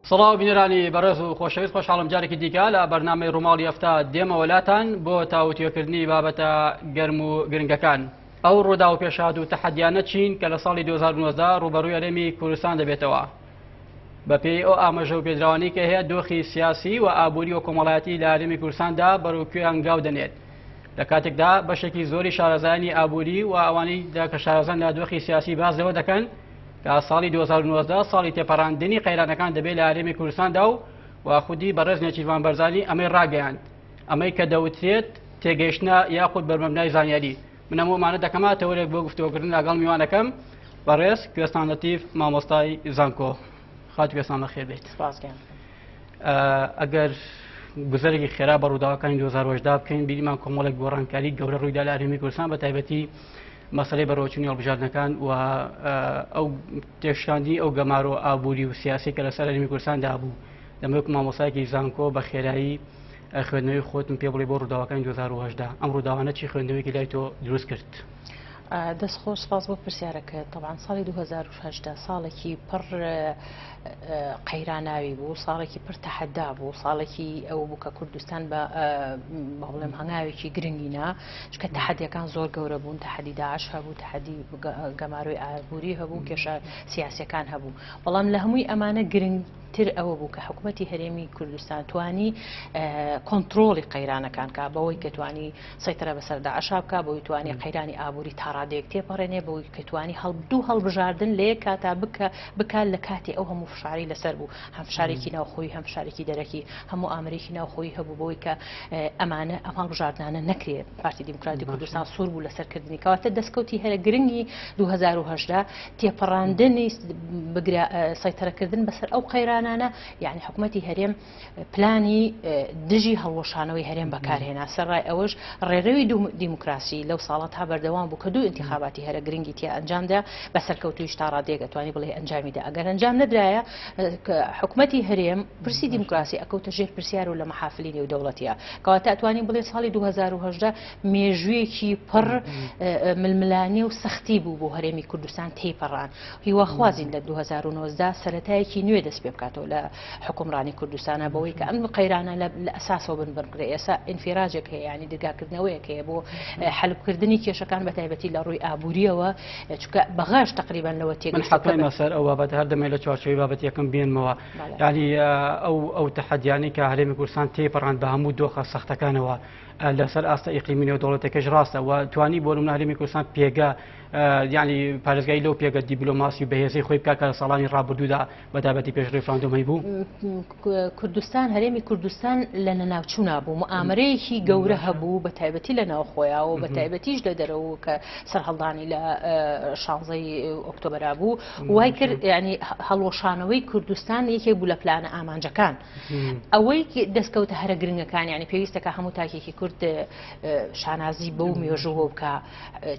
سڵاو بینەرانی بەڕێز و خۆشەویست خۆشحاڵم جارێکی دیکە لە بەرنامەی ڕووماڵی هەفتە دێمە وەلاتان بۆ تاوتوێکردنی بابەتە گەرم و گرنگەکان. ئەو ڕوودا و پێشاد و تەحەدیانە چین کە لە ساڵی 2019 ڕوبەڕووی هەرێمی کوردستان دەبێتەوە. بەپێی ئەو ئاماژە و پێدراوانی کە هەیە دۆخی سیاسی و ئابووری و کۆمەڵایەتی لە هەرێمی کوردستاندا بەڕووکوێ هەنگاو دەنێت. لە کاتێکدا بەشێکی زۆری شارەزایانی ئابووری و ئەوانەی کە شارەزان لە دۆخی سیاسی باز لەوە دەکەن کە ساڵی 2019 ساڵی تێپەڕاندنی قەیرانەکان دەبێت لە هەرێمی کوردستاندا و خودی بەڕێز نێچیروان بەرزانی ئەمەی ڕاگەیاند، ئەمەی کە دەوترێت تێگەیشتنە یاخود بەرمەبنای زانیاری. من ئەمەمانە دەکەمە تەورێک بۆ گفتوگۆکردن لەگەڵ میوانەکەم بەڕێز کوێستان لەتیف مامۆستای زانکۆ. خات کوێستان بەخێر بێت. ئەگەر گوزەرێکی خێرا بە ڕووداوەکانی 2010 بکەین بیریمان کۆمەڵێک گۆڕانکاری گەورە ڕوویدا لە هەرێمی کوردستان بە تایبەتی مەسەلەی بەڕێوەچوونی هەڵبژاردنەکان و ئەو تێشاندی ئەو گەمار و ئابووری و سیاسی کە لەسەر هەرێمی کوردستاندا بوو. دەمەوێت مامۆستایەکی زانکۆ بە خێرایی خوێندنەوەی خۆتم پێ بڵێ بۆ ڕووداوەکانی 2010 ئەم ڕووداوانە چی خوێندنەوەیکی لای تۆ دروست کرد؟ دەستخۆش سپاس بۆ پرسیارەکە. طبعا ساڵی 2010 ساڵێکی پڕ قەیراناوی بوو، ساڵێکی پڕ تەحەدا بوو، ساڵێکی ئەو بوو کە کوردستان بە بڵێم هەنگاوێکی گرنگینا چکە تەحەدیەکان زۆر گەورە بوون. تەحەدی داعش هەبوو، تەحەدی گەماروی ئابووری هەبوو، کێشە سیاسیەکان هەبوو. بەڵام لە هەمووی ئەمانە گرنگتر ئەوە بوو کە حکوومەتی هەرێمی کوردستان توانی کۆنتڕۆڵی قەیرانەکان کا بەوەی کە توانی سەیترە بەسەر داعش بکە، بەوەی توانی قەیرانی ئابووری تاڕادەیەک تێپەڕێنێ، بەوەی کە توانی دوو هەڵبژاردن لە یەک کاتا بکات لە کاتی ئەو هەموو فشاری لەسەر بوو، هەم فشارێکی ناوخۆی هەم فشارێکی دەرەکی، هەموو ئامرێکی ناوخۆی هەبوو بەوەی کە ئەمانە ئەم هەڵبژاردنانە نەکرێت. پارتی دیموکراتی کوردستان سوور بوو لەسەرکردنی کەواتە دەستکەوتی هەرە گرنگی 2010 تێپەڕاندنی سەیترەکردن بەسەر ئەو قەیرانانە، یعنی حکوومەتی هەرێم پلانی دژی هەڵوەشانەوەی هەرێم بەکارهێنا. سەرڕای ئەوەش ڕێڕەوی دیموکراسی لەو ساڵە تا بەردەوام بوو کە دوو انتخاباتی هەرە گرنگی تیا ئەنجامدا بەسەرکەوتویش تا ڕادەیەک ئەتوانی بڵێ ئەنجامیدا. ئەگەر ئەنجام نەدرایە حکوومەتی هەرێم پرسی دیموکراسی ئەکەوتە ژێر پرسیار و لە مەحافلی نێودەوڵەتیە. کەواتە ئەتوانی بڵێ ساڵی 2010 مێژوویەکی پڕ ململانی و سەختی بوو بۆ هەرێمی کوردستان تێپەڕان. هیواخوازین لە 2019 سەرەتایەکی نوێ دەست پێ بکاتەوە لە حکومڕانی کوردستانە بەوەی کە ئەم قەیرانە لە ئەساسەوە بنبڕکرێ. ئێستا ئینفیراجێک هەیە، ینی دەرگاکردنەوەیەک هەیە بۆ حەلبکردنی کێشەکان بە تایبەتی لە ڕووی ئابووریەوە، چونکە بەغاش تقریبا لەوە تێگەشتەکەمە سەر ئەو بابەت هەر دەمێت لە چوارچەوەی بابەت یەکەم بێنمەوە. ینی ئەو تەحەدیانی کە هەرێمی کوردستان تێپەڕاند بە هەموو دۆخە سەختەکانەوە لەسەر ئاستا ئیقلیمی نێودەوڵەتەکەش ڕاستە و توانی بۆ نمونە هەرێمی کوردستان پێگە ینی پارێزگای لەو پێگە دیبلۆماسی و بەهێزەی خۆی بکات کە لە ساڵانی ڕابردوودا بەتابەتی پێش ڕێفراندۆمەی بوو. کوردستان هەرێمی کوردستان لە نەناوچوونا بوو، مؤامرەیەکی گەورە هەبوو بە تایبەتی لە ناوخۆیەوە و بە تایبەتیش لە دەرەوە کە سەرهەڵدانی لە 16 ئۆکتۆبەرا بوو، وای کرد ینی هەڵوەشانەوەی کوردستان یەکێک بوو لە پلانە ئامانجەکان. ئەوەی دەستکەوتە هەرە گرنگەکان، ینی پێویستەکە هەموو تاکێکی کورد شانازی بەو مێژووە بکە.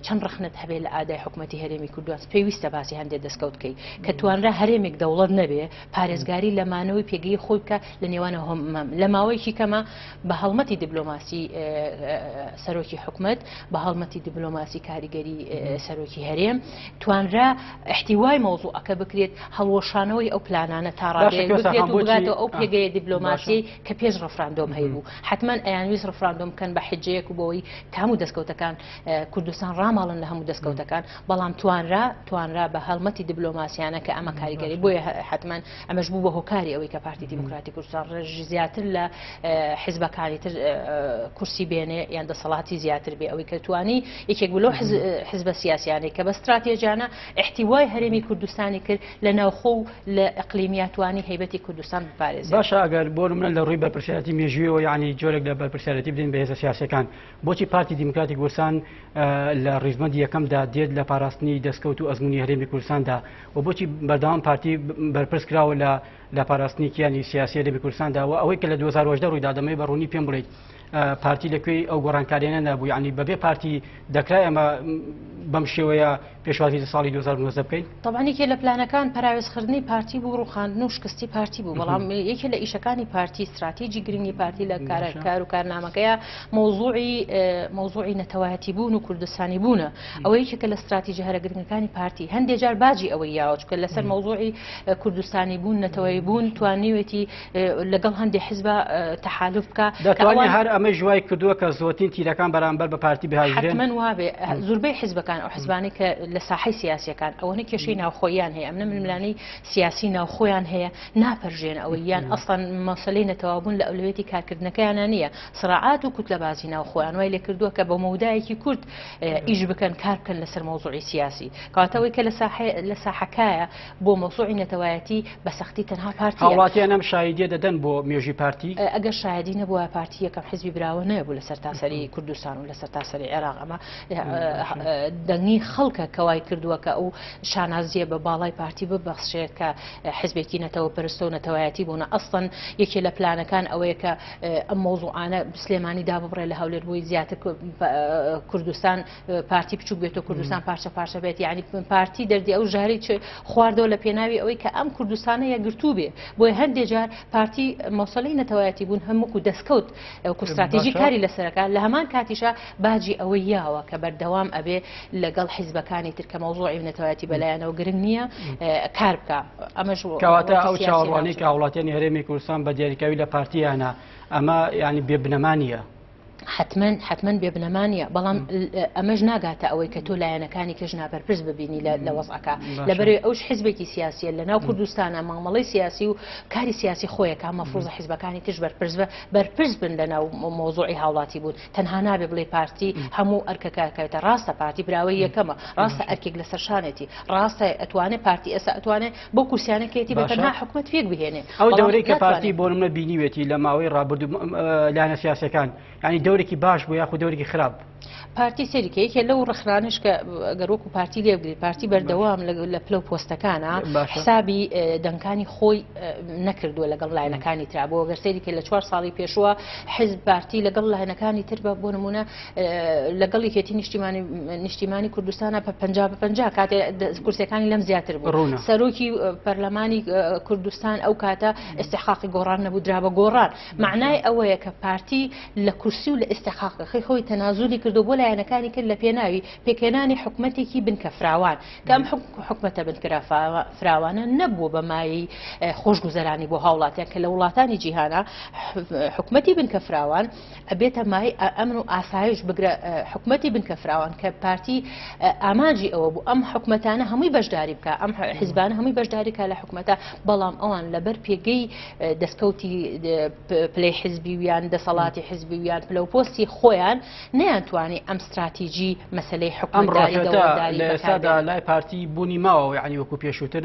چەند ڕخنت هەبێت لە ئادای حکوومەتی هەرێمی کوردستان پێویستە باسی هەندێک دەستکەوت بکەیت کە توانرا هەرێمێک دەوڵەت نەبێ پارێزگاری لە مانەوەی پێگەی خۆی بکە لە نێوانە لە ماوەیەکی کەمە بە هەڵمەتی دیبلۆماسی سەرۆکی حکوومەت، بە هەڵمەتی دیبلۆماسی کاریگەری سەرۆکی هەرێم توانرا احتیوای مۆزوعەکە بکرێت هەڵوەشانەوەی ئەو پلانانە تا ڕادەیەک بکرێت و بگاتەوە ئەو پێگەیە دیبلۆماسی کە پێش ڕەفراندۆم هەیبوو. حتمما ئەیانویست ڕەفراندۆم بکەن بە حجەیەک و بەوەی هەموو دەستکەوتەکان کوردستان ڕاماڵن لە هەموو دەستکەوتەکان، بەڵام توانرا بە هەڵمەتی دیبلۆماسیانە کە ئەمە کاریگەری بۆیە حتمما ئەمەش بوو بە هۆکاری ئەوەی کە پارتی دیموکراتی کوردستان ڕێژی زیاتر لە حیزبەکانی تر کورسی بێنێ یان دەسەڵاتی زیاتر بێ، ئەوەی کە توانی یەکێک بوو لەو حیزبە سیاسیانەی کە بە استراتێژیانە احتیوای هەرێمی کوردستانی کرد لە ناوخۆ و لە ئەقلیمیاتوانی هەیبەتی کوردستان بپارێزێت. باشە ئەگەر بۆ نمونە لە ڕووی بەرپرسیارەتی مێژوویەوە ینی جۆرێک لە بەرپرسیارەتی بدەین بە هێزە سیاسیەکان، بۆچی پارتی دیموکراتی کوردستان لە ڕیزبەندی یەکەمدا دێت لە پاراستنی دەستکەوت و ئەزمموی هەرێمی کوردستاندا و بۆچی بەردەوام پارتی بەرپرس کراوە لە پاراستنی کیانی سیاسی هەرێمی کوردستاندا و ئەوەی کە لە 2010 ڕوویدا دەمەوێت بەڕوونی پێم بڵێیت پارتی لەکوێی ئەو گۆڕانکاریانە نەبوو، ینی بەبێ پارتی دەکرای ئەمە بەم شێوەیە پێشوازی ساڵی 2019 بکەین؟ طبعا یەکێ لە پلانەکان پەراوێزخردنی پارتی بوو، ڕوخاندن و شکستی پارتی بوو، بەڵام یەکێ لە ئیشەکانی پارتی استراتیجی گرنگی پارتی لە کار و کارنامەکەیە مۆزوعی نەتەوایەتی بوون و کوردستانی بوونە. ئەوە یەکێکە لە استراتیژی هەرە گرنگەکانی پارتی. هەندێک جار باجی ئەوەی یاوە چکە لەسەر مۆزوعی کوردستانی بوون نەتەوەیی بوون توانیوێتی لەگەڵ هەندێک حیزبە تەحالف بکە. دەتوانێت هەر ئەمە ژوای کردووە کە زۆرترین تیرەکان بەرامبەر بە پارتی بهێنرێن؟ حتمەن وابێ زۆربەی حیزبەکان ئەو حیزبانەی کە لە ساحەی سیاسیەکان ئەوەنە کێشەی ناوخۆیان هەیە، ئەمنە ململانەی سیاسی ناوخۆیان هەیە ناپەرژێن ئەوەی یان ئەسڵەن مەسەلەی نەتەوابوون لە ئەولوێتی کارکردنەکەیانە نییە، سڕاعات و کوتلەبازی ناوخۆیان وای لێ کردووە کە بە مەودایەکی کورد ئیش بکەن کار بکەن لەسەر مۆزوعی سیاسی، کەواتەوەی کە لە ساحەکایە بۆ مۆزوعی نەتەوایەتی بە سەختی تەنها پارتی هاوڵاتیان ئەم شایدیە دەدەن بۆ مێژوی پارتی؟ ئەگەر شایدی نەبووە پارتی یەکەم حیزبی براوە نەبوو لەسەر تاسەری کوردستان و لەسەر تاسەری عێراق. ئەمە دەنگی خەڵکە کەوای کردووە کە ئەو شانازیە بە باڵای پارتی ببەخشێت کە حزبێکی نەتەوە پەرستە و نەتەوایەتی بوونە. ئەسڵەن یەکێ لە پلانەکان ئەوەیە کە ئەم مۆزوعانە سلێمانی داببڕێ لە هەولێر بووی زیاتر کوردستان پارتی بچوک بێتەوە، کوردستان پارچە پارچە بێت، یعنی پارتی دەردی ئەو ژاری خواردەوە لە پێناوی ئەوەی کە ئەم کوردستانە یەکگرتوو بێ. بۆیە هەندێک جار پارتی مەسەلەی نەتەوایەتی بوون هەموو دەستکەوت استراتیژی کاری لەسەرەکە، لە هەمان کاتیشە باجی ئەوەی یاوە کە بەردەوام ئەبێ لەگەڵ حیزبەکانی تر کە مۆزوعی نەتەوایەتی بەلایەنەوە گرنگ نییە کار بکە. ئەمەش کەواتە ئەو چاوەڕوانەی کە وڵاتیانی هەرێمی کوردستان بە دیاریکراوی لە پارتیانە ئەمە ینی بێبنەمانیە؟ حتمما بێبنەمانیە، بەڵام ئەمەش ناگاتە ئەوەی کە تۆ لایەنەکانی کەژ ناپەرپرس ببینی لە وەزعەکە لەبەرێ ئەوش حیزبێکی سیاسیە لە ناو کوردستانە مامەڵەی سیاسی و کاری سیاسی خۆیەکە مەفروضە حیزبەکانی تش بەرپرس بن لە ناو مۆزوعی هاوڵاتی بوون. تەنها نابێ بڵێ پارتی هەموو ئەرکەکەکەوێتە ڕاستە پارتی براوەی یەکەمە، ڕاستە ئەرکێک لەسەر شانێتی، ڕاستە ئەتوانێت پارتی ئێستا ئەتوانێت بۆ کورسیانەکەیەتی بە تەنها حکومەت فێک بهێنێ. ئەو دەورەی کە پارتی بۆ نمونە بینیوێتی لە ماوەی ڕابردوو لایەنە سیاسەکان، ینی دەورێکی باش بوو یاخود دەورێکی خراپ؟ پارتی سەریکە یەکێ لەو ڕخرانش کە گەرۆک و پارتی لێبگریت، پارتی بەردەوام لە پلە و پۆستەکانە حسابی دەنگانی خۆی نەکردووە لەگەڵ لایەنەکانی ترا. بۆ گەر سەریکە لە 4 ساڵی پێشوە حیزب پارتی لەگەڵ لایەنەکانی تر بۆ نمونە لەگەڵ یەکێتی نیشتیمانی کوردستانە 50 کاتێ کورسیەکانی لەم زیاتر بوو. سەرۆکی پەرلەمانی کوردستان ئەو کاتە استحقاقی گۆڕان نەبوو، درا بە گۆڕان. معنای ئەوەیە کە پارتی لە کورسی و لە ئیستحقاقەکەی خۆی تەنازولی کردو بۆ لایەنەکانی کرد لە پێناوی پێکێنانی حکومەتێکی بنکە فراوان، کە ئەم حکومەتە بنکرا فراوانە نەبووە بە مایی خۆشگوزەرانی بۆ هاوڵاتیان کە لە وڵاتانی جیهانە حکومەتی بنکە فراوان ئەبێتە مای ئەمن و ئاسایش بگرە. حکومەتی بنکە فراوان کە پارتی ئاماجی ئەوە بوو ئەم حکومەتانە هەمووی بەشداری بکە، ئەم حیزبانە هەمووی بەشداری کە لە حکومەتە، بەڵام ئەوان لەبەر پێگەی دەستکەوتی پلەی حیزبی ویان دەسەڵاتی حیزبی ویان پلە و پۆستی خۆیان نەیانتوانی ئەم استراتیژی مەسلەی حکومەتداری دەوڵەداری لەسادا لای پارتی بوونی ماوە، یعنی وەکو پێشووتر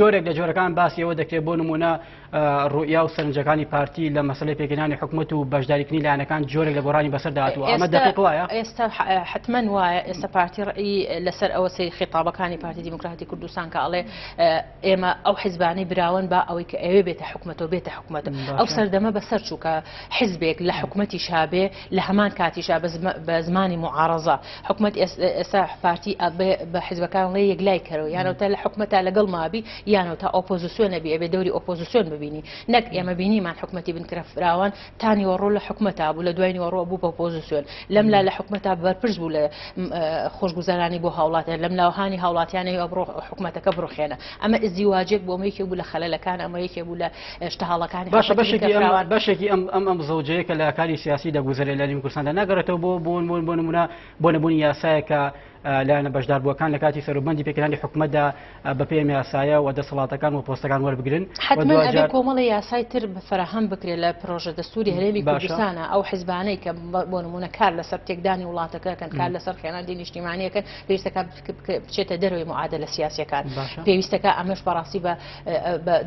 جۆرێک لە جۆرەکان باسی ئەوە دەکرێت بۆ نمونە ڕوئیا و سەرنجەکانی پارتی لە مەسلەی پێکێنانی حکومەت و بەشداریکردنی لایەنەکان جۆرێک لە گۆڕانی بەسەر داهاتووە. ئەمە دقیق وایە؟ ئێستا حتمەن وایە. ئێستا پارتی ڕئی لەسەر ئەوە سەری خیتابەکانی پارتی دیموکراتی کوردستان کە ئەڵێ ئێمە ئەو حیزبانەی براون با ئەوەی کە ئەوێ بێتە حکومەتەوە بێتە حکومەتە. ئەو سەردەمە بەسەر چوو کە حیزبێک لە حکومەتی شابێ لە هەمان کاتیشا بە زمانی معارەزە حکومەت ئێستا پارتی بە حیزبەکان لێ یەکلای کەرەوە، یانەوە لە حکومەتە لەگەڵ مابی یانەوە تا ئۆپۆزیسیۆن نەبی ئەبێ دەوری ئۆپۆزیسیۆن ببینی، نەک ئێمە بینیمان حکومەتی بنکرە فراوان تانی وەڕۆ لە حکومەتە بوو لە دوای وەڕۆ بوو بە ئۆپۆزیسیۆن، لەملا لە حکومەتە بەرپرس بوو لە خۆشگوزەرانی بۆ هاوڵاتیان، لەم لاوهانی هاوڵاتیانی ئەبڕۆ حکومەتەکە بڕخێنە. ئەمە ئزدیواجێک بۆ یەکێک بوو لە خەلەلەکان، ئەمە یەکێک بوو لە شتەهاڵەکانی بەشێکی ئەم زەوجەیە کە لە کاری سیاسی دەگوزارێت لە نێو کوردستاندا ناگەڕێتەوە بۆ نمونە بۆ نەبوونی یاسایەکە لایەنە بەشداربووەکان لە کاتی سەروبەندی پێکێنانی حکومەتدا بە پێم یاسایە و دەسەڵاتەکان و پۆستەکان وەربگرن. حتمەن ئەبێ کۆمەڵی یاسای تر فراهەم بکرێت لە پرۆژە دەستوری هەرێمی کوردستانە. ئەو حیزبانەی کە بۆ نمونە کار لەسەر تێکدانی وڵاتەکەکەن، کار لەسەر خێناندی نیشتیمانیەکەن، پێویستەکە بچێتە دەروی معادلە سیاسیەکان. پێویستەکە ئەمەش بەڕاستی بە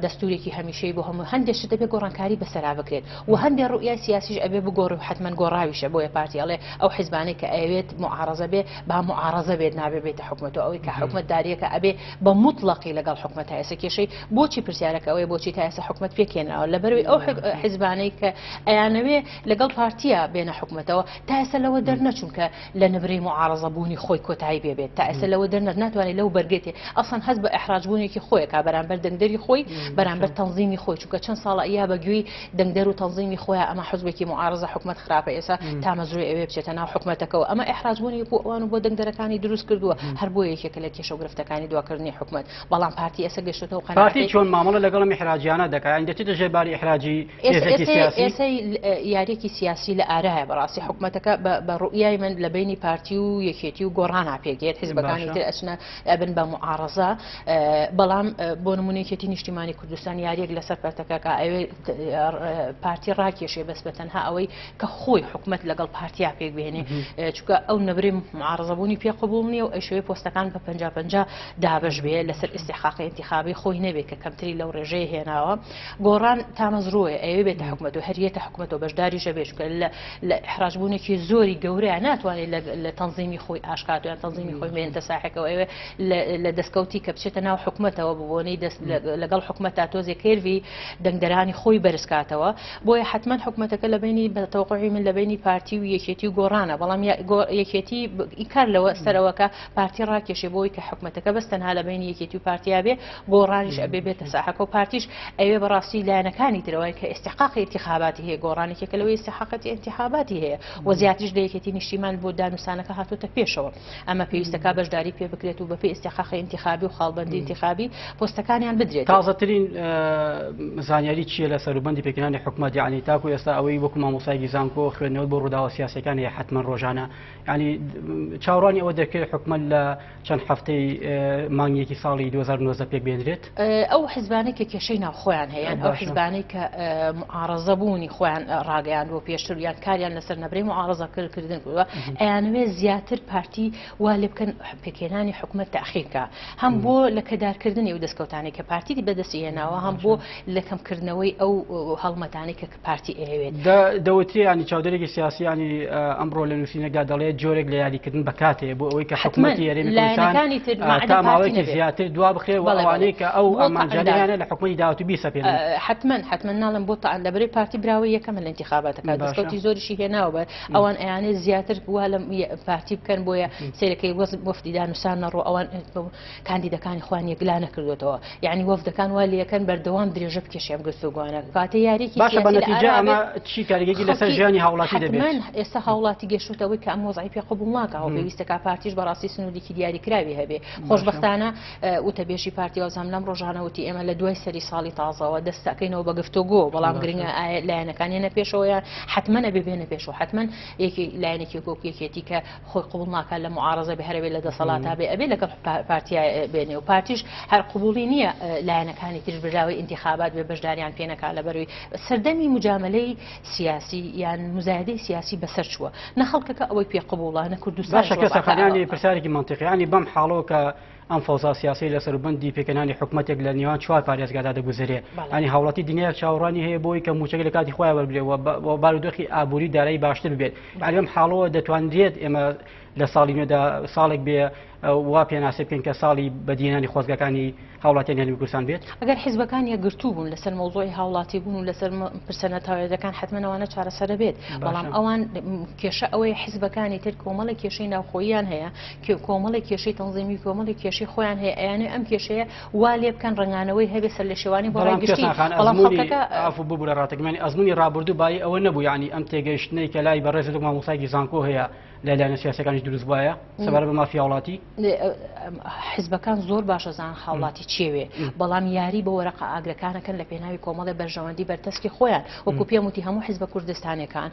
دەستورێکی هەمیشەی بۆ هەموو هەندێک شت دەبێ گۆڕانکاری بەسەرا بکرێت و هەندێک ڕوئیای سیاسیش ئەبێ بگۆڕێت گۆڕ و حتمما گۆڕاویشە بۆیە پارتیاڵێ ئەو حیزبانەی کە ئەوێت معارەزە بێ با معارەزە بێت نابێ بێتە حکومەت و ئەوەی کە حکومەت داریەکە ئەبێ بە مطلقی لەگەڵ حکومەت هەیەسە کێشەی بۆچی پرسیارەکە ئەوەیە بۆچی تا ئێستا حکومەت پێکێنراوە لەبەرەوەی ئەو حیزبانەی کە ئەیانەوێ لەگەڵ پارتیە بێنە حکومەتەوە تا ئێستا لەوە دەرنەچون کە لە نبرەی معارەزە بوونی خۆی کۆتایی بێت تا ئێستا لەوە دەرنەر ناتوانێت لەو بەرگێتێ ئەسڵەن هەست بە ئەحراجبوونێکی خۆیە کا بەرامبەر دەنگدەری خۆی بەرامبەر تەنظیمی خۆی چونکە چەند ساڵە یا بەگوێی دەنگدەر و تەنظیمی خۆیان ئەمە حزبێکی معارەزە حکومەت خراپە ئێستا تا مەزروی ئەوێ بچێتە ناو حکومەتەکەەوە ئەمە ئەحراجبوونی بۆ ئەوان و بۆ دەنگدەرەکانی دروست کردووە هەر بۆ یەکێکە لە کێشە و گرفتەکانی دواکردنی حکومەت بەڵام پارتی ئێستا گەشتەوە قەناعەتی پارتی چۆن مامەڵە لەگەڵ ئیحراجیانە دەکات یان دەچێتە ژێرباری ئیحراجی هێزێکی سیاسی ئێستا یاریەکی سیاسی لە ئارایە بەڕاستی حکومەتەکە بە ڕوئیای من لە بینی پارتی و یەکێتی و گۆڕانا پێگێت حیزبەکانی تر ئەچنە ئەبن بە معارەزە بەڵام بۆ نمونەیەکێتی نیشتیمانی کوردستان یاریەک لەسەر پەرتەکە کە ئەوێ پارتی ڕاکێشێ بەس بە تەنها ئەوەی کە خۆی حکومەت لەگەڵ پارتیا پێک بێنێ چونکە ئەو نەبرەی معارەزەبوونی پێ قبوڵ نییە و ئەیشەوەی پۆستەکان بە 50-50 دابەش بێ لەسەر ئیستیحقاقی انتخابی خۆی نەبێت کە کەمتری لەو ڕێژەیە هێناوە گۆڕان تامەزڕۆیە ئەوێ بێتە حکومەت و هەریەتە حکومەت و بەشداریشە بێت چونکە لە ئیحراجبوونێکی زۆری گەورەیە ناتوانێت لە تەنظیمی خۆی ئاشکات و یان تەنظیمی خۆی بێنتە ساحەکەەوە ئەوێ لە دەستکەوتی کە بچێتە ناو حکومەتەوە ببوونەی لەگەڵ حکومەتا تۆزێک کێروی دەنگدەرانی خۆی بەرزکاتەوە بۆیە حتمما حکومەتەکە لە بینی بەتەوقعی من لە بینی پارتی و یەکێتی و گۆڕانە بەڵام یەکێتی ئیکار لەوە سەرەوەکە پارتی ڕاکێشێ بۆی کە حکومەتەکە بەستەنها لە بینی یەکێتی و پارتیا بێ گۆڕانیش ئەبێ بێتە ساحەکە و پارتیش ئەوێ بەڕاستی لایەنەکانی ترەوەی کە استحقاقی انتخاباتی هەیە گۆڕانێکێکە لەوەی استحقاقی انتخاباتی هەیە وەزیاتیش لە یەکێتی نیشتیمان بۆ دانووسانەکە هاتوۆتە پێشەوە ئەمە پێویستەکە بەشداری پێ بکرێت و بەپێی استحقاقی انتخابی و خاڵبەندی انتخابی پۆستەکانیان بدرێت تازەترین زانیاری چیە لە سەروبەندی پێکردنی حکومەت یعنی تاکو ئێستا ئەوەی وەکو مامۆستای گیزانکۆ خوێندنەوە بۆ ڕووداوە سیاسەکان هەیە حتمما ڕۆژانە ینی چاوەڕوانی ئەوە دەکرێت حکومەت لە چەند هەفتەی مانگیەکی ساڵی 2009 پێک بێنرێت ئەو حیزبانەی کە کێشەی ناو خۆیان هەیە ئەو حیزبانەی کە معارەزە بوونی خۆیان ڕاگەیان بۆ پێشتر یان کاریان لەسەر نەبرەی معارەزەکردن کردووە ئەیانەوێت زیاتر پارتی وا لێ بکەن پێکێنانی حکومەت تەخیرکە هەم بۆ لە کەدارکردنی و دەستکەوتانی کە پارتی بەدەستی هێناوە هەم بۆ لە کەمکردنەوەی ئەو هەڵمەتانی کە پارتی ئەوێت دەوتری ینی چاودێرێکی سیاسی ینی ئەمڕۆ لە نووسینەکدا دەڵێت جۆرێک لە یاریکردن بەکاتەیە بۆ ئەوەی کە حکومەتی یاریەکانی تا ماوەیەکی زیاتر دوا بخێ وڵوانەیە کە ئەو ئەمانجانیانە لە حکومەتی داوەتی بیسەپێن حتمما ناڵم بۆ تاان لەبەرەی پارتی براوی یەکەمە لە انتخاباتەکە دەستکەوتی زۆریشی هێناوە بەر ئەوان ئەیانێ زیاتر وا لە پارتی بکەن بۆیە سیرەکەی وەفدی دانووسان نەڕۆ ئەوان کاندیدەکانی خوان یەکلا نەکردوێتەوە یعنی وەفدەکان وا لەکەن بەردەوام درێژە بکێشێم گفتوگوانە کاتە یاریکی باشە بە نەتیجە ئەمە چی کارێکی لەسەر ژیانی هاوڵاتی دەبێت ئێستا هاوڵاتی گەشتەوەی کە ئەم وەزعی پێ قبوڵ ناکەوە پێویستەکە پارتیش بەڕاستی سنوودێکی دیاریکراوی هەبێ خۆشبەختانە وتەبێژی پارتی وەزام لەم ڕۆژانەوتی ئێمە لە دوای سەری ساڵی تازەوە دەستەکەینەوە بە گفتوگۆ بەڵام گرنگە لایەنەکانی نە پێشەوەیان حتمما ئەبێ بێنە پێشەوە حتمما یەکی لایەنێکی کۆکیەکێتی کە خۆی قبوڵ ناکات لە معارەزە بە هەرەوێ لە دەسەڵاتا بێ ئەبێ لەگەڵ پارتیا بێنێ و پارتیش هەر قبوڵی نییە لایەنەکانی تر براوی انتخابات بێ بەشداریان پێ نەکات لەبەروی سەردەمی مجاملەی سیاسی یان مزایدەی سیاسی بەسەر چووە نە خەڵکەکە ئەوەی پێ قبوڵە نە کوردستان باشە کەسەخانیانی پرسیارێکی منطقی ینی بەم حاڵەوە کە ئەم فەوزا سیاسی لە سەروبەندی پێکەنانی حکومەتێک لە نێوان چوار پارێزگادا دەگوزرێ ینی هاوڵاتی دنیا چاوەڕوانی هەیە بۆی کە موچەکە لە کاتی خۆیان وەربرێ و بارودۆخی ئابووری دارایی باشتر بێت ئەم حاڵەوە دەتوانرێت ئێمە لە ساڵی نوێدا ساڵێک بێ وا پێناسێ بکەین کە ساڵی بەدیێنانی خۆزگەکانی هاوڵاتیان هێنی کوردستان بێت ئەگەر حیزبەکان یەکگرتوو بوون لەسەر مەوزۆی هاوڵاتی بوون و لەسەر پرسەنە تاوێدەکان حتمما ئەوانە چارەسەرە بێت بەڵام ئەوان کێشە ئەوەی حیزبەکانی تر کۆمەڵی کێشەی ناوخۆییان هەیە کۆمەڵی کێشەی تەنظیمی کۆمەڵی کێشەی خۆیان هەیە ئەیانێ ئەم کێشەیە وا لێ بکەن ڕنگانەوەی هەبێ سەر لە شێوانی بەڵام گشتی بەڵام خەڵکەکە ئافو بوو لە ڕاتەکەمانی ئەزمموی ڕابردوو بای ئەوە نەبوو ینی ئەم تێگەیشتنەی کە لای بەڕێز مامۆستای زانکۆ هەیە لەلایەنە سیاسەکانیش دروست بووایە سەبارەت بە مافیا وڵاتی حیزبەکان زۆر باشە زان هاوڵاتی چێوێ بەڵام یاری بە وەرەقە ئاگرەکانەکەن لە پێناوی کۆمەڵی بەرژەوەندی بەرتەسکی خۆیان وەکو پێم وتی هەموو حیزبە کوردستانەکان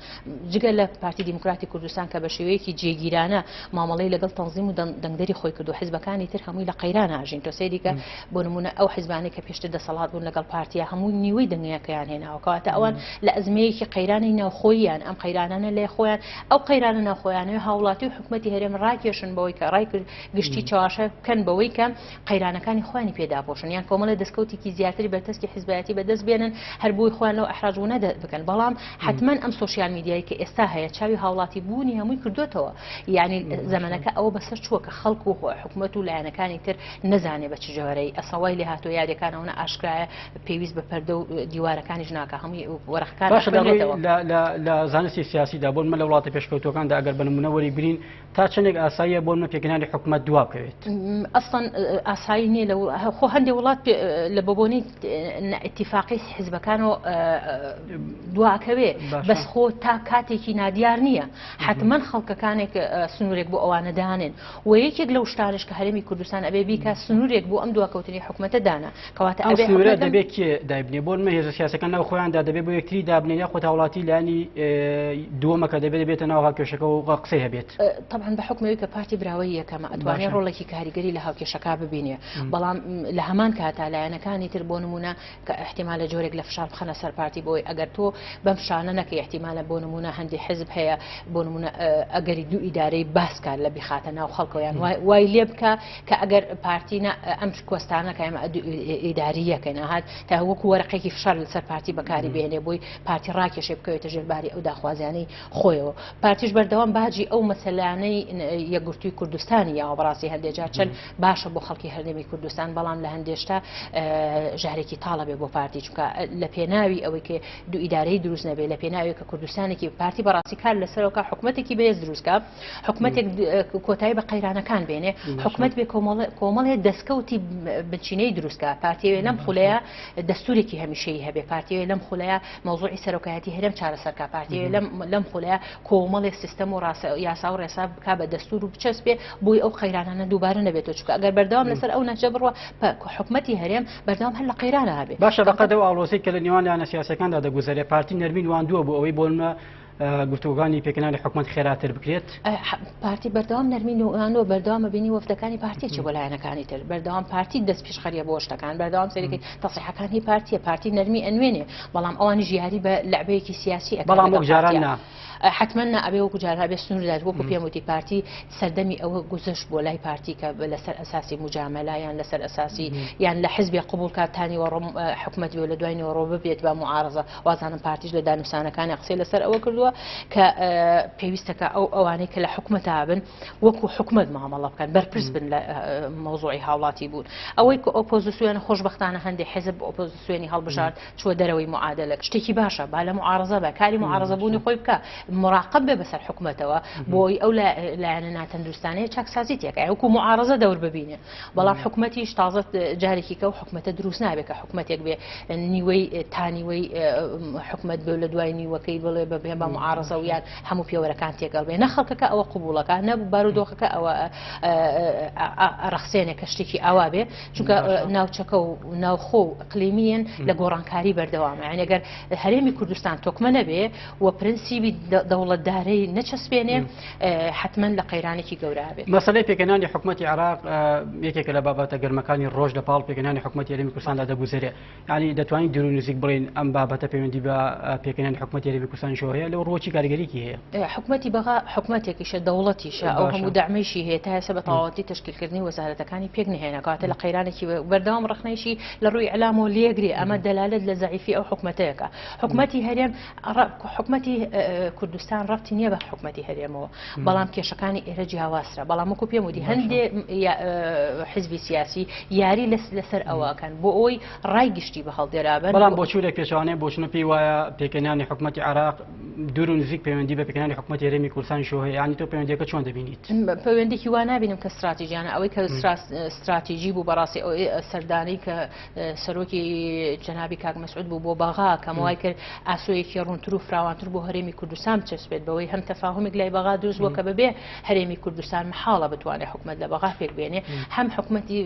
جگە لە پارتی دیموکراتی کوردستان کە بە شێوەیەکی جێگیرانە مامەڵەی لەگەڵ تەنظیم و دەنگدەری خۆی کردو حیزبەکانی تر هەموو هەمووی لە قەیران ئاژین تۆ سەیریکە بۆ نمونە ئەو حیزبانەی کە پێشتر دەسەڵات بوون لەگەڵ پارتیا هەموو نیوەی دەنگەکەیان هێناوە کەواتە ئەوان لە ئەزمەیەکی قەیرانی ناوخۆییان ئەم قەیرانانە لێ خۆیان ئەو قەیرانە ناوخۆیانەوە هاوڵاتی و حکومەتی هەرێم ڕاکێشن بەوەی کە ڕای گشتی چاواشە بکەن بەوەی کە قەیرانەکانی خۆیانی پێداپۆشن یان کۆمەڵە دەستکەوتێکی زیاتری بەرتەسکی حیزبایەتی بەدەست بێنن هەر بۆی خۆیان لەو ئەحراجبوونە بکەن بەڵام حتمما ئەم سۆشیال میدیایی کە ئێستا هەیە چاوی هاوڵاتی بوونی هەمووی کردوتەوە یعنی زەمانەکە ئەوە بەسەر چووە کە خەڵکو و حکومەت و لایەنەکانی تر نەزانێ بە چ جۆرەی ئەسەوای لێ هاتۆ یادەکانەوە ئاشکرایە پێویست بە پەردە و دیوارەکانیش ناکە هەمووی وەرەخەکان لە زانستی سیاسیدا بۆن مە لە وڵاتی پێشکەوتوەکاندا ئەگەر بە نمونەوەری برین تا چەندێک ئاساییە بۆن مە پێکەنانی حکومەت دوا بکەوێت ئەسڵەن ئاسایی نییە خۆ هەندێک وڵات لە بەبوونی ئیتیفاقی حیزبەکانەوە دواکەوێ بەس خۆ تا کاتێکی نادیار نییە حتمما خەڵکەکانێک سنوورێک بۆ ئەوانە دانێن و یەکێک لەو شتانش کە هەرێمی کوردستان ئەبێ بیکە سنوورێک بۆ ئەم دواکەوتنی حکومەتە دانا کەواتە ئەو سنوورە دەبێت کێ دایبنێ بۆن مە هێزە سیاسەکان ناو خۆیاندا دەبێت بۆ یەکتری دابنێن یاخۆ هاوڵاتی لانی دووەمەکە دەبێت بێتە ناو هاوکێشەکە و قسەی هەبێت طبعا بە حکمەوەی کە پارتی براوەی یەکەمە ئەتوانێت ڕۆڵێکی کاریگەری لە هاوکێشەکە ببینێ بەڵام لە هەمان کاتا لایەنەکانی تر بۆ نمونە کە احتیمالە جۆرێک لە فشار بخەنە سەر پارتی بۆی ئەگەر تۆ بەم شانە نەکە احتیمالە بۆ نمونە هەندی حزب هەیە بۆ نمونە ئەگەری دوو ئیدارەی باسکار لە بیخاتە ناو خەڵکەوەیان وای لێ بکە کە ئەگەر پارتینە ئەم کۆستانەکە ئەمە ئیداریەکەن هات تا وەکو وەرەقێکی فشار لەسەر پارتی بەکاری بێنێ بۆی پارتی ڕاکێشێ بکەوێتە ژێرباری ئەو داخوازیانەی خۆیەوە پارتیش بەردەوام باجی ئەو مەسەلانەی یەکگرتووی کوردستانی یاوە بەڕاستی هەندێجار چەند باشە بۆ خەڵکی هەرێمی کوردستان بەڵام لە هەندێشتا ژارێکی تاڵە بێ بۆ پارتی چونکە لە پێناوی ئەوەی کە دوو ئیدارەی دروست نەبێ لە پێناوی کە کوردستانێکی پارتی بەڕاستی کار لەسەرەوە حکومەتێکی بەهێز دروستکە حکومەتێک کۆتایی بە قەیرانەکان بێنێ حکومەت بێ کۆمەڵێ دەستکەوتی بنچینەی دروستکە پارتیەوێ لەم خولەیە دەستورێکی هەمیشەیی هەبێ پارتیەوێ لەم خولەیە مەوزوعی سەرۆکایەتی هەرێم چارەسەرکە پارتیەوێ لەم خولەیە کۆمەڵێ سیستەم و یاسا و ڕێسا بکا بە دەستور و بچەسبێ بۆی ئەو قەیرانانە دووبارە نەبێتەوە چونکە ئەگەر بەردەوام لەسەر ئەو نەچە بڕوە حکومەتی هەرێم بەردەوام هەر لە قەیرانە هەبێ باشە بەقەدە و ئاڵۆزەی کە لە نێوان لایەنە سیاسەکاندا دەگوزارێ پارتی نەرمین واندووە بۆ ئەوەی بۆنمە گفتوگانی پێکەنانی حکومەت خێراتر بکرێت پارتی بەردەوام نەرمین وانەوە بەردەوامە بینی وەفدەکانی پارتیی بۆ لایەنەکانی تر بەردەوام پارتی دەست پێشخەریە بۆ شتەکان بەردەوام سەرەکی تەسیحەکانی پارتیە پارتی نەرمی ئەنوێنێ بەڵام ئەوانی ژیاری بە لەعبەیەکی سیاسی بەڵام وەکجاران نا حتمما ئەبێ وەکو جارها بێ سنووردات وەکو پێموتی پارتی سەردەمی ئەوە گوزەشت بۆ لای پارتی کە لەسەر ئەساسی مجامەلا یان لەسەر ئەساسی یان لە حزبی قبول کاتانی وەڕۆم حکومەت لە دوای ڕۆ ببێت بە معارەزە وازانم پارتیش لە دانووسانەکانی قسەی لەسەر ئەوە کردووە کە پێویستەکە ئەوانەی کە لە حکومەت بن وەکو حکومەت مامەڵە بکەن بەرپرس بن لە مەوزوعی هاوڵاتی بوون ئەوەی کە ئۆپۆزیسیۆنە خۆشبەختانە هەندێک حزب ئۆپۆزیسیۆنی هەڵبژارد چوە دەرەوەی معادلە شتێکی باشە با لە معارەزە بە کاری معارەزە بوونی خۆی بکە مراقب بێ بەسەر حکومەتەوە بۆی ئەو لایەنە ناتەندروستانەیە چاکسازی تێکە وەکو معارەزە دەور ببینێ بەڵام حکومەتیش تازە جارێکی کە و حکومەتە دروست نابێت کە حکومەتێک بێ نیوەی تانیوەی حکومەت بێ لە دوای نیوەکەی بڵێ بەبێ بە معارەزە و یان هەموو پێوەرەکان تێگەڵ بێ نەخەڵکەکە ئەوە قبوڵەکە نەبوو بارودۆخەکە ئەوە ڕەخسێنێک کە شتێکی ئاوا بێ چونکە ناوچەکە و ناوخۆ و اقلیمیەن لە گۆڕانکاری بەردەوامە یعنی ئەگەر هەرێمی کوردستان تۆکمە نەبێ و پرەنسیبی دەوڵەتدارەی نەچەسبێنێ حتمما لە قەیرانێکی گەورە بێت مەسەلەی پێکەنانی حکومەتی عێراق یەکێکە لە بابەتە گەرمەکانی ڕۆژ لە پاڵ پێکەنانی حکومەتی هەرێمی کوردستاندا دەگوزارێ یعنی دەتوانین درو نزیک بڵین ئەم بابەتە پەیوەندی بە پێکەنانی حکومەتی هەرێمی کوردستان شۆ هەیە لەو ڕۆکی کاریگەریکی هەیە حکومەتی بەغا حکومەتێکیشە دەوڵەتیشە ئەو هەموو داعمەیشی هەیە تا هێستا بە تەواوەتی تشکیلکردنی وەزارەتەکانی پێک نهێنا کاتە لە قەیرانێکی بەردەوام ڕخنەیشی لە ڕووی ئەعلام و لێگری ئەمە دەلالت لە زەعیفی ئەو حکومەتەیەکە حکومەتی هەرێم حکومەتی کوردستان ڕەبتی نییە بە حکومەتی هەرێمەوە بەڵام کێشەکانی ئێرە جیاوازترە بەڵام وەکو پێم وتی هەندێ حزبی سیاسی یاری لەسەر ئەوەکەن بۆ ئەوی ڕای گشتی بە هەڵدێرابن بەڵام بۆ چورێک پێچوانەیە بۆچنە پێی وایە پێکەنانی حکومەتی عێراق دوور و نزیک پەیوەندی بە پێکەنانی حکومەتی هەرێمی کوردستان شۆ هەیە یعنی تۆ پەیوەندیەکە چۆن دەبینیت پەیوەندێکی وا نابینم کە استراتیژیانە ئەوەی کە استراتیژی بوو بەڕاستی ئەو سەردانەی کە سەرۆکی جەنابی کاک مەسعود بوو بۆ بەغا کەمەوای کرد ئاسۆیەکی ڕوونتر و فراوانتر بۆ هەرێمی کوردستان نام چەسبێت بەوەی هەم تەفاهمێک لای بەغا دروست بووە کە بەبێ هەرێمی کوردستان محاڵە بتوانێت حکومت لە بەغا پێک بێنێ هەم حکومەتی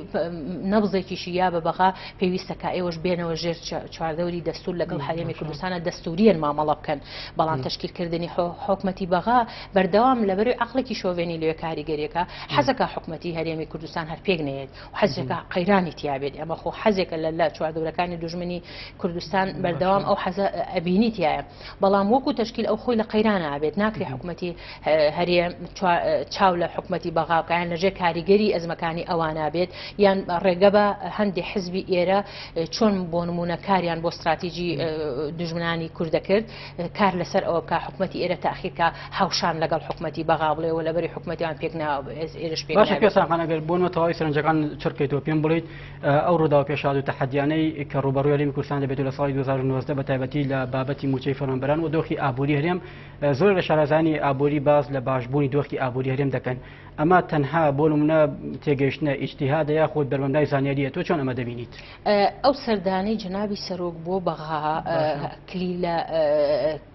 نەبزێکیشی یا بە بەغا پێویستەکە ئێوەش بێنەوە ژێر چواردەوری دەستور لەگەڵ هەرێمی کوردستانە دەستوریان مامەڵە بکەن بەڵام تشکیلکردنی حکومەتی بەغا بەردەوام لەبەروی عەقڵێکی شۆڤێنی لێ کاریگەریەکە حەزەکە حکومەتی هەرێمی کوردستان هەر پێک نەیەت حەزێکە قەیرانی تیابێت ئەمە خۆ حەزێکە لە چواردەورەکانی دوژمنی کوردستان بەردەوام ئەو حەزە ئەبینی تایە بەڵام وەکو تشکیل ئەو خۆی لە قەیرانە ئابێت ناکری حکومەتی هەرێم چاو لە حکومەتی بەغاوکیان لەژێر کاریگەری ئەزمەکانی ئەوانە بێت یان ڕێگە بە هەندێک حزبی ئێرە چۆن بۆ نمونە کاریان بۆ استراتیژی دژمنانی کوردەکرد کار لەسەر ئەوە بکە حکومەتی ئێرە تاخیرکە هاوشان لەگەڵ حکومەتی بەغا بڵێەوە لەبەری حکومەتیان پێک ئێرش پێ باشە پێساخان ئەگەر بۆنەوە تەواوی سەرنجەکان چرکەیتەوە پێم بڵیت ئەو ڕوودا و پێشاد و تەحەدیانەی کە ڕوبەڕووی هەرێمی کوردستان دەبێت لە ساڵی 2019 بە تایبەتی لە بابەتی موچەی فەرمانبەران و دۆخی ئابووری هەرێم زۆر لە شارەزانی ئابووری باز لە باشبوونی دۆخی ئابووری هەرێم دەکەن ئەمە تەنها بۆ نمونە تێگەیشتنە ئیجتیهاد یا خۆت بەرهەمدای زانیاریە تۆ چۆن ئەمە دەبینیت ئەو سەردانەی جنابی سەرۆک بۆ بەغا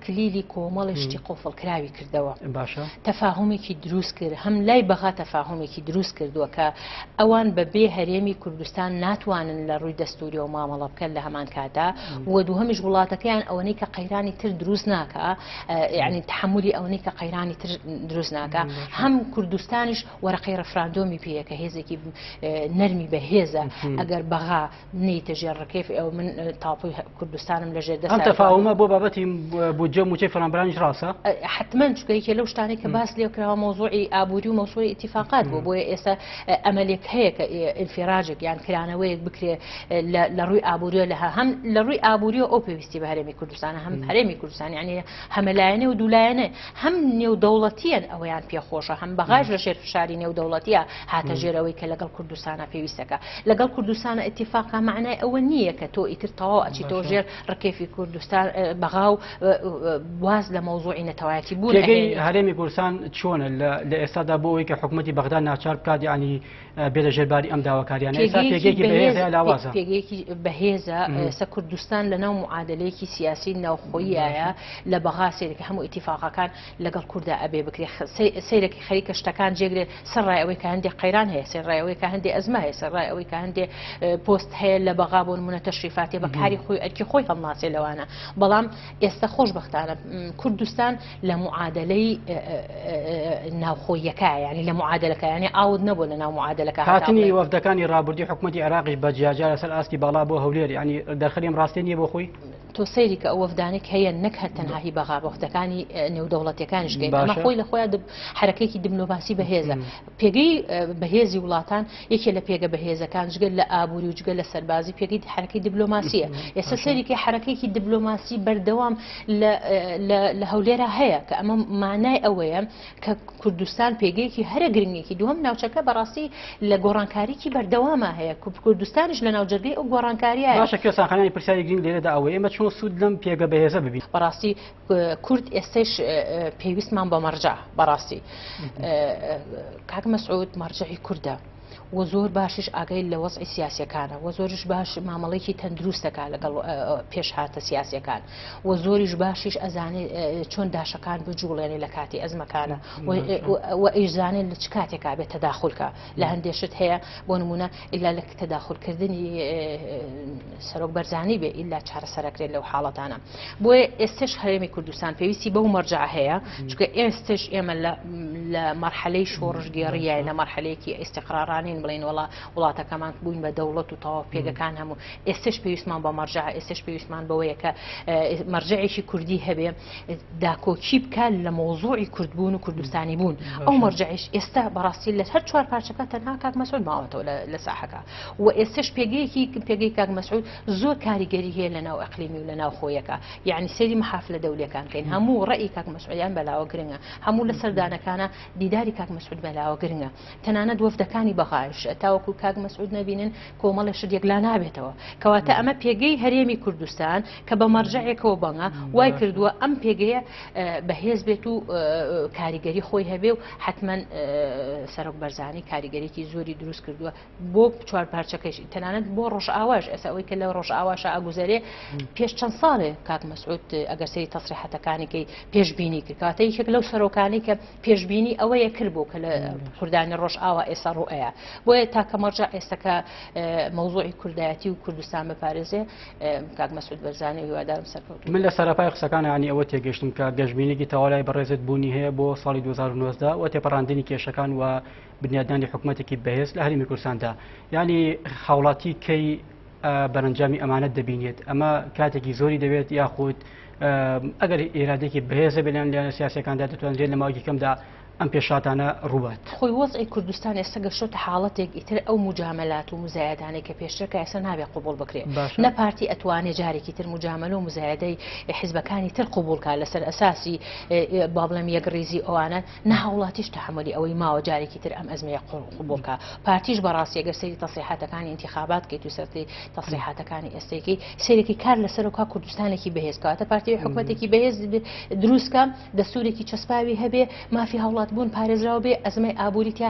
کلیلی کۆمەڵی شتی قۆفڵکراوی کردەوە باشە تەفاهمێکی دروست کرد هەم لای بەغا تەفاهمێکی دروست کردووە کە ئەوان بەبێ هەرێمی کوردستان ناتوانن لە ڕووی دەستوری و مامەڵە بکەن لە هەمان کاتا و دووهەمیش وڵاتەکەیان ئەوەی کە قەیرانی تر دروست ناکە یعنی تحملی ئەوەی کە قەیرانی تر دروست ناکە هەم کوردستانیش وەرەقەی ڕەفراندۆمی پێیە کە هێزێکی نەرمی بەهێزە ئەگەر بەغا نیتە ژێڕەکەی ئەو من تاپۆی کوردستانم لەژێر دەست ئەم تەفاهمە بۆ بابەتی بودجە موچەی فەرمانبەرانیش ڕاستە حتمما چکەیەکە لەو شتانەی کە باس لێکراوە مۆزوعی ئابووری و مەوسوعی ئیتیفاقات بوو بۆیە ئێستا ئەمەلێک هەیە کە ئینفراجێک یان کرانەوەیەک بکرێ لە ڕووی ئابووریە لە هەم لە ڕووی ئابووری ئەو پێویستی بە هەرێمی کوردستانە هەم هەرێمی کوردستان یعنی هەمەلایەنێ و دوولایەنێ هەم نێودەوڵەتیان ئەوەیان پێخۆشە هەم بەغاش لە شێرفشاری نێودەوڵەتیە هاتە ژێرەوەی کە لەگەڵ کوردستانە پێویستەکە لەگەڵ کوردستانە ئیتیفاقا معنای ئەوە نییە کە تۆ ئیتر تەواو ئەچیتۆ ژێر ڕکێفی کوردستان بەغا و واز لە مەوزوعی نەتەوایەتی بوون هەرێمی کوردستان چۆنە لە ئێستادا بۆ ئەوەی کە حکومەتی بەغدا ناچار بکات ینی بێ لە ژێرباری ئەم داواکاریانە پێگەیەکی بەهێزە ئێستا کوردستان لەناو معادلەیەکی سیاسی ناوخۆییایە لە بەغا سێرێکی هەموو ئیتیفاقەکان لەگەڵ کووردا ئەبێ بکرێ سیرێکی خەریکە شتەکان جێگرێ سەرڕای ئەوەی کە هەندێک قەیران هەیە سەرڕای ئەوەی کە هەندێک ئەزمە هەیە سەرڕای ئەوەی کە هەندێک پۆست هەیە لە بەغا بۆ نمونە تەشریفاتی بەکاری خۆی ئەرکی خۆی هەڵناسێ لەوانە بەڵام ئێستا خۆشبەختانە کوردستان لە معادلەی ناوخۆیەکە ینی لە معادلەکەیانی ئاود نەبوو لە ناو معادلەکە هاتنی وەفدەکانی ڕابردی حکومەتی عێراقیش بە جیاجار لەسەر ئاستی باڵا بۆ هەولێر ینی دەرخەریم ڕاستی نییە بۆ خۆی تۆ سەیری کە ئەو وەفدانێک هەیە نەک تەنهایی بەغا وەفدەکانی نێودەوڵەتیەکانیش گەین ئەمە خۆی لە خۆیان حرەکەیەکی دیپلۆماسی بەهێزە پێگەی بەهێزی وڵاتان یەکێ لە پێگە بەهێزەکان جگەل لە ئابووری و جگەل لە سەربازی پێگەی حرەکەی دیپلۆماسیە ئێستا سەریکە حرەکەیەکی دیپلۆماسی بەردەوام لە هەولێرە هەیە کە ئەمە مانای ئەوەیە کە کوردستان پێگەیەکی هەرە گرنگێکی دووەم ناوچەکە بەڕاستی لە گۆڕانکاریی بەردەوامە هەیە کوردستانیش لە ناوجەرگەی ئەو گۆڕانکاریە باشە کوێستانخانەی پرسیاری گرنگ لێرەدا ئەوەیە ئێمە چۆن سوود لەم پێگە بەهێزە ببین بەڕاستی کورد ئێستش پێویستمان بە مەرجە بەڕاستی کاک مەسعود مەرجەی کوردە و زۆر باشش ئاگای لە وەزعی سیاسیەکانە و زۆریش باش مامەڵێکی تەندروستەکە لەگەڵ پێش هاتە سیاسیەکان و زۆریش باشیش ئەزانێت چۆن داشەکان بجوڵێنێ لە کاتی ئەزمەکانە و ئیزانێت لە چ کاتێکا بێت تەداخولکە لە هەندێشت هەیە بۆ نمونە ئیلا لە تەداخولکردنی سەرۆک بەرزانی بێ ئیلا چارەسەرەکرێت لەو حاڵەتانە بۆیە ئێستش هەرێمی کوردستان پێویستی بەو مەرجە هەیە چونکە ئێستش ئێمە لە مەرحەلەی شۆڕژگێڕیە لە مەرحەلەیەکی ئیستیقرارانی بڵین وڵاتەکەمان بووین بە دەوڵەت و تەواو پێگەکان هەموو ئێستش پێویستمان بە مەرجە ئێستش پێویستمان بەوەیە کە مەرجەیەکی کوردی هەبێ داکۆچی بکات لە مۆزوعی کوردبوون و کوردستانی بوون ئەو مەرجەیش ئێستا بەڕاستی لە هەر چوار پارچەکە تەنها کاک مەسعود ماوەتەوە لە ساحەکە و ئێستش پێگەی کاک مەسعود زۆر کاریگەری هەیە لە ناو ئەقلیمی و لە ناو خۆیەکە یعنی سەیری مەحافلە دەولیەکان کەین هەموو ڕێی کاک مەسعودیان بەلاوە گرنگە هەموو لە سەردانەکانە دیداری کاک مەسعود بەلاوە گرنگە تەنانەت وەفدەکانی بەخاش تاوەکو کاک مەسعود نەبینن کۆمەڵە شتێک لا نابێتەوە کەواتە ئەمە پێگەی هەرێمی کوردستان کە بە مەرجەعێکەوە بەڵا وای کردووە ئەم پێگەیە بەهێز بێت و کاریگەری خۆی هەبێ و حتمما سەرۆک بەرزانی کاریگەرێکی زۆری دروست کردووە بۆ چوار پارچەکەش تەنانەت بۆ ڕۆژ ئاواش ئێستا ئەوەی کە لە ڕۆژ ئاواشە ئاگوزارێ پێش چەند ساڵێ کاک مەسعود ئەگەر سەری تەسریحەتەکانێکی پێشبینی کرد کاتە یەکێک لەو سەرۆکانی کە پێشبینی ئەوەیە کرد بۆ کە لە کوردانی ڕۆژ ئاوا ئێستا ڕوئەیە بۆیە تاکە مەرجە ئێستاکە مەوزوعی کوردایەتی و کوردستان بپارێزێ کاک مەسعود بەرزانی هیوادارم سەرکەوت من لە سەرپای قسەکان ینی ئەوە تێگەشتم کە گەشتبینێکی تەواوی بەڕێزت بوونی هەیە بۆ ساڵی 2019 و تێپەڕاندنی کێشەکان و بنیادانی حکوومەتێکی بەهێز لە هەرێمی کوردستاندا ینی هاوڵاتی کەی بەرەنجامی ئەمانەت دەبینێت ئەمە کاتێکی زۆری دەوێت یاخود ئەگەر ئێرادێکی بەهێزە بێنیان لە سیاسەکاندا دەتوانرێت لە ماوەیەکی کەمدا ئەم پێشاتانە ڕووبات خۆی وەزعی کوردستان ئێستا گەشتۆتە حاڵەتێک ئیتر ئەو مجاملات و مزایدانێک کە پێشترکە ئێستا نابێ قوبول بکرێت نە پارتی ئەتوانێت جارێکی تر مجاملە و مزایدەی حیزبەکانی تر قوبولکە لەسەر ئەساسی با بڵێم یەکڕێزی ئەوانە نە هاوڵاتیش تەحملی ئەوەی ماوە جارێکی تر ئەم ئەزمەیە قوبولکە پارتیش بەڕاستی ئەگەر سەیری تەسریحاتەکانی انتخابات کەیت و سەرتی تەسریحاتەکانی ئێستێکی سەیرێکی کار لەسەرەوە کوردستانێکی بەهێز کاتە پارتی حکوومەتێکی بەهێز دروستکە دەستورێکی چەسپاوی هەبێ مافی هاوڵات بوون پارێزراوە بێ ئەزمەی ئابووری تیا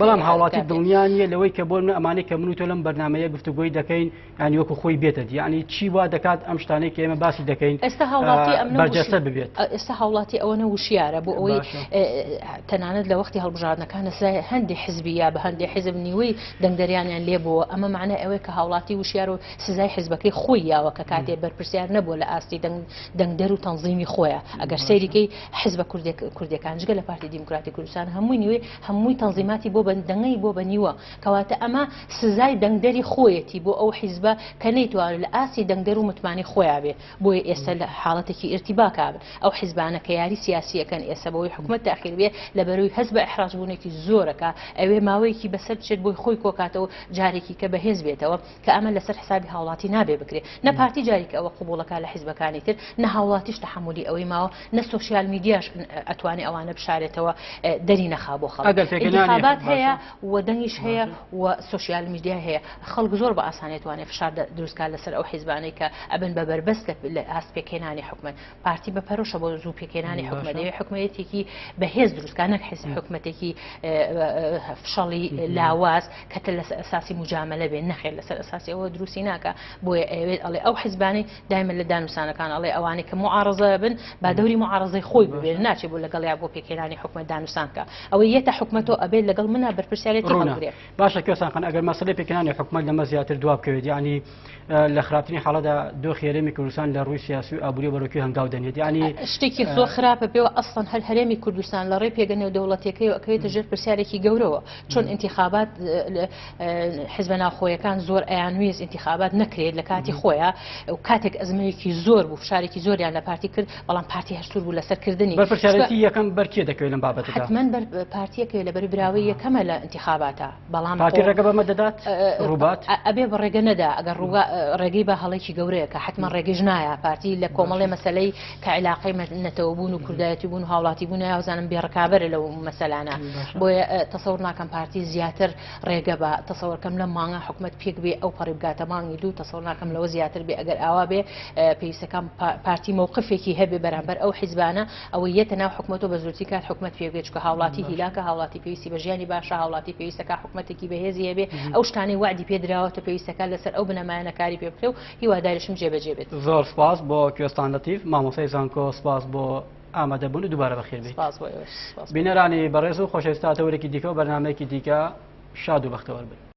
بەڵام هاوڵاتی دڵنیانیە لەوەی کە بۆ ئەمانەی کە من و تۆ لەم بەرنامەیە گفتوگۆی دەکەین ینی وەکو خۆی بێتە ینی چی وا دەکات ئەم شتانەی کە ئێمە باسی دەکەین ئێستا هاوڵاتی بەرجەستە ببێت ئێستا هاوڵاتی ئەوەنە وشیارە بۆ ئەوەی تەنانەت لە وەختی هەڵبژاردنەکانە هەندێک حزبیە بە هەندێک حزب نیوەی دەنگدەریانیان لێبووە ئەمە معنە ئەوەیە کە هاوڵاتی وشیار و سزای حزبەکەی خۆی یاوە کە کاتێ بەرپرسیار نەبووە لە ئاستی دەنگدەر و تەنظیمی خۆیە ئەگەر سەیریکەی حزبە کوردەکان جگە لە پارتی دیموکراتی کوردستان هەمووی نیوەی هەمووی تەنظیماتی بۆ دەنگەی بۆ بەنیوە کەواتە ئەمە سزای دەنگدەری خۆیەتی بۆ ئەو حیزبە کە نەیتوانێت لە ئاسی دەنگدەر و متمانی خۆیان بێ بۆیە ئێستا لە حاڵەتێکی ئرتیباکابن ئەو حیزبانە کە یاری سیاسیەکەن ئێستا بەوەی حکوومەت تاخیر بێ لە بەروی هەست بە ئەحراجبوونێکی زۆرەکە ئەوێ ماوەیەکی بەسەر بچێت بۆی خۆی کۆکاتەوە جارێکی کە بەهێز بێتەوە کە ئەمە لەسەر حسابی هاوڵاتی نابێ بکرێت نە پارتی جارێکی ئەوە قوبوڵەکە لە حیزبەکانی تر نە هاوڵاتیش تەحملی ئەوەی ماوە نە سۆشیال میدیاش ئەتوانێت ئەوانە بشارێتەوە دەری نەخا بۆ خەڵک انتخابات هەیە و دەنگیش هەیە و سۆشیال میدیا هەیە خەڵک زۆر بە ئاسانیت توانێت فشار دروستکار لەسەر ئەو حیزبانەی کە ئەبن بە بەربەست لە ئاست پێکێنانی حکومەت پارتی بە پەرۆشە بۆ زوو پێکێنانی حکومەت دەوێت حکومەتێکی بەهێز دروستکار نەک حکومەتێکی فشەڵی لاواز کە لە ئەساسی مجاملە بێن نەخێر لەسەر ئەساسی ئەوە دروستی ناکە بۆیە ئەوێت ئەڵێ ئەو حیزبانەی دایمە لە دانووسانەکان ئەڵێ ئەوانەی کە معارەزە بن با دەوری معارەزەی خۆی ببێت ناچێت بۆ لەگەڵ یا بۆ پێکێنانی حکومەت دانووسانکە ئەوەی یەتە حکومەتەوە ئەبێت لەگەڵ منە بەرپرسیارەتی هەڵگرێت باشە کێسانخان ئەگەر مەسەلەی پێکێنانی حکومەت لەمە زیاتر دواب بکەوێت ینی لە خراپترین حاڵەدا دۆخی هەرێمی کوردستان لە ڕووی سیاسی و ئابووری بەڕێوەکی هەنگاو دەنێت ینی شتێکی زۆر خراپە پێوە ئەسڵەن هەر هەرێمی کوردستان لە ڕێی پێگەنێ و دەوڵەتیەکەی و ئەکەوێتە ژێر پرسیارێکی گەورەوە چۆن انتخابات حیزبە ناوخۆیەکان زۆر ئەیانویست انتخابات نەکرێت لە کاتی خۆیە و کاتێک ئەزمەیەکی زۆر بوو فشارێکی زۆریان لە پارتی کرد بەڵام پارتی هەرسوور بوو لەسەرکردنی بەرپرسیارەتی یەکەم بەرکێ دەکەوێت لەم بابەتەدا حتمەن پارتیەکە لە بەربراوی یەکەمە لە انتخاباتە بەڵام پارتی ڕێگە بەمە دەدات ڕووبات ئەبێ بە ڕێگە نەدا ئەگەر ڕێگەی بە هەڵێکی گەورەیە کە حتمما ڕێگەیش نایە پارتی لە کۆمەڵێ مەسەلەی کە علاقەی نەتەوە بوون و کوردایەتی بوون و هاوڵاتی بوون یاوزانم بێڕکابەرە لەو مەسەلانە بۆیە تەسەوڕ ناکەم پارتی زیاتر ڕێگە بە تەسەوڕکەم لە مانگە حکومەت پێک بێ ئەو پەڕی بگاتە مانگی دوو تەسەوڕ ناکەم لەوە زیاتر بێ ئەگەر ئاوا بێ پێویستەکان پارتی مووقفێکی هەبێ بەرامبەر ئەو حیزبانە ئەوەی یەتە ناو حکومەت و بە زورتی کات حکومەت پێ بێت چکە هاوڵاتی هیلاکە هاوڵاتی پێویستی بە ژیانی باشە هاوڵاتی پێویستەکە حکومەتێکی بەهێزی هەبێ ئەو شتانەی وعدی پێدراوەتە پێویستەکە لەسەر ئەو بنەمایانەکاری پێ بکرێ و هیواداریشم جێبەجێ بێت زۆر سپاس بۆ کوێستان لەتیف مامۆسای زانکۆ سپاس بۆ ئامادەبوون و دووبارە بەخێر بێت بینەرانی بەڕێز و خۆشەویستاتەوەرێکی دیکە و بەرنامەیەکی دیکە شاد و بەختەوەر بن